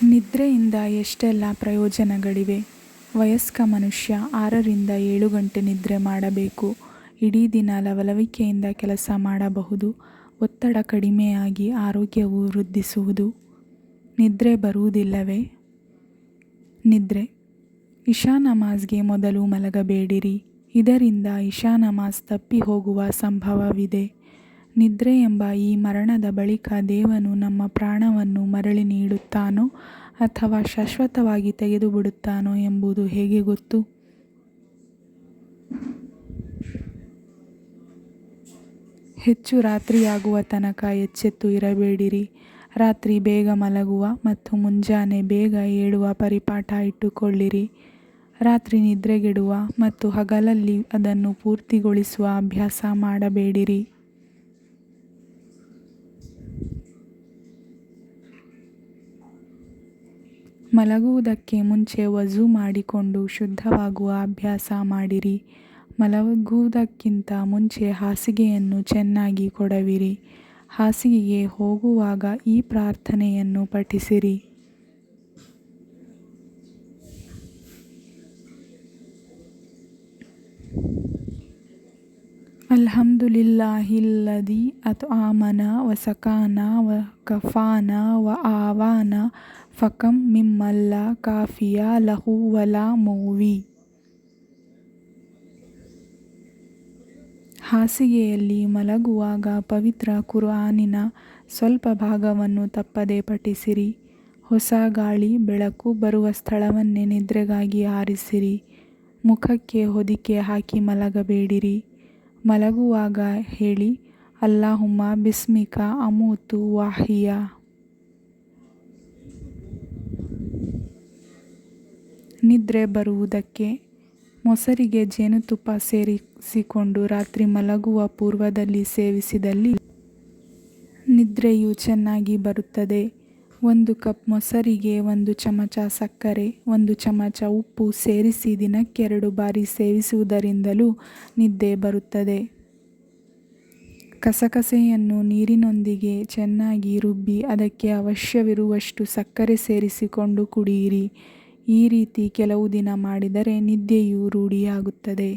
ನಿದ್ರೆಯಿಂದ ಎಷ್ಟೆಲ್ಲ ಪ್ರಯೋಜನಗಳಿವೆ. ವಯಸ್ಕ ಮನುಷ್ಯ 6ರಿಂದ 7 ಗಂಟೆ ನಿದ್ರೆ ಮಾಡಬೇಕು. ಇಡೀ ದಿನ ಲವಲವಿಕೆಯಿಂದ ಕೆಲಸ ಮಾಡಬಹುದು. ಒತ್ತಡ ಕಡಿಮೆಯಾಗಿ ಆರೋಗ್ಯವು ವೃದ್ಧಿಸುವುದು. ನಿದ್ರೆ ಬರುವುದಿಲ್ಲವೇ? ನಿದ್ರೆ. ಇಶಾ ನಮಾಜ್ಗೆ ಮೊದಲು ಮಲಗಬೇಡಿರಿ. ಇದರಿಂದ ಇಶಾ ನಮಾಜ್ ತಪ್ಪಿ ಹೋಗುವ ಸಂಭವವಿದೆ. ನಿದ್ರೆ ಎಂಬ ಈ ಮರಣದ ಬಳಿಕ ದೇವನು ನಮ್ಮ ಪ್ರಾಣವನ್ನು ಮರಳಿ ನೀಡುತ್ತಾನೋ ಅಥವಾ ಶಾಶ್ವತವಾಗಿ ತೆಗೆದುಬಿಡುತ್ತಾನೋ ಎಂಬುದು ಹೇಗೆ ಗೊತ್ತು? ಹೆಚ್ಚು ರಾತ್ರಿಯಾಗುವ ತನಕ ಎಚ್ಚೆತ್ತು ಇರಬೇಡಿರಿ. ರಾತ್ರಿ ಬೇಗ ಮಲಗುವ ಮತ್ತು ಮುಂಜಾನೆ ಬೇಗ ಏಳುವ ಪರಿಪಾಠ ಇಟ್ಟುಕೊಳ್ಳಿರಿ. ರಾತ್ರಿ ನಿದ್ರೆಗೆಡುವ ಮತ್ತು ಹಗಲಲ್ಲಿ ಅದನ್ನು ಪೂರ್ತಿಗೊಳಿಸುವ ಅಭ್ಯಾಸ ಮಾಡಬೇಡಿರಿ. ಮಲಗುವುದಕ್ಕೆ ಮುಂಚೆ ವಜೂ ಮಾಡಿಕೊಂಡು ಶುದ್ಧವಾಗುವ ಅಭ್ಯಾಸ ಮಾಡಿರಿ. ಮಲಗುವುದಕ್ಕಿಂತ ಮುಂಚೆ ಹಾಸಿಗೆಯನ್ನು ಚೆನ್ನಾಗಿ ಕೊಡವಿರಿ. ಹಾಸಿಗೆಗೆ ಹೋಗುವಾಗ ಈ ಪ್ರಾರ್ಥನೆಯನ್ನು ಪಠಿಸಿರಿ. ಅಲ್ಹಮ್ದುಲಿಲ್ಲಾಹಿಲ್ಲದಿ ಅತ್ಆಮನ ವಸಕಾನ ವಕಫಾನ ವಆವಾನ ಫಕಂ ಮಿಮ್ಮಲ್ಲ ಕಾಫಿಯ ಲಹು ವಲಾ ಮೌವಿ. ಹಾಸಿಗೆಯಲ್ಲಿ ಮಲಗುವಾಗ ಪವಿತ್ರ ಕುರ್ಆನಿನ ಸ್ವಲ್ಪ ಭಾಗವನ್ನು ತಪ್ಪದೆ ಪಠಿಸಿರಿ. ಹೊಸ ಗಾಳಿ ಬೆಳಕು ಬರುವ ಸ್ಥಳವನ್ನೇ ನಿದ್ರೆಗಾಗಿ ಆರಿಸಿರಿ. ಮುಖಕ್ಕೆ ಹೊದಿಕೆ ಹಾಕಿ ಮಲಗಬೇಡಿರಿ. ಮಲಗುವಾಗ ಹೇಳಿ, ಅಲ್ಲಾಹುಮ್ಮ ಬಿಸ್ಮಿಕ ಅಮೂತು ವಾಹಿಯ. ನಿದ್ರೆ ಬರುವುದಕ್ಕೆ ಮೊಸರಿಗೆ ಜೇನುತುಪ್ಪ ಸೇರಿಸಿಕೊಂಡು ರಾತ್ರಿ ಮಲಗುವ ಪೂರ್ವದಲ್ಲಿ ಸೇವಿಸಿದಲ್ಲಿ ನಿದ್ರೆಯು ಚೆನ್ನಾಗಿ ಬರುತ್ತದೆ. 1 ಕಪ್ ಮೊಸರಿಗೆ 1 ಚಮಚ ಸಕ್ಕರೆ, 1 ಚಮಚ ಉಪ್ಪು ಸೇರಿಸಿ ದಿನಕ್ಕೆ 2 ಬಾರಿ ಸೇವಿಸುವುದರಿಂದಲೂ ನಿದ್ದೆ ಬರುತ್ತದೆ. ಕಸಕಸೆಯನ್ನು ನೀರಿನೊಂದಿಗೆ ಚೆನ್ನಾಗಿ ರುಬ್ಬಿ ಅದಕ್ಕೆ ಅವಶ್ಯವಿರುವಷ್ಟು ಸಕ್ಕರೆ ಸೇರಿಸಿಕೊಂಡು ಕುಡಿಯಿರಿ. ಈ ರೀತಿ ಕೆಲವು ದಿನ ಮಾಡಿದರೆ ನಿದ್ದೆಯು ರೂಢಿಯಾಗುತ್ತದೆ.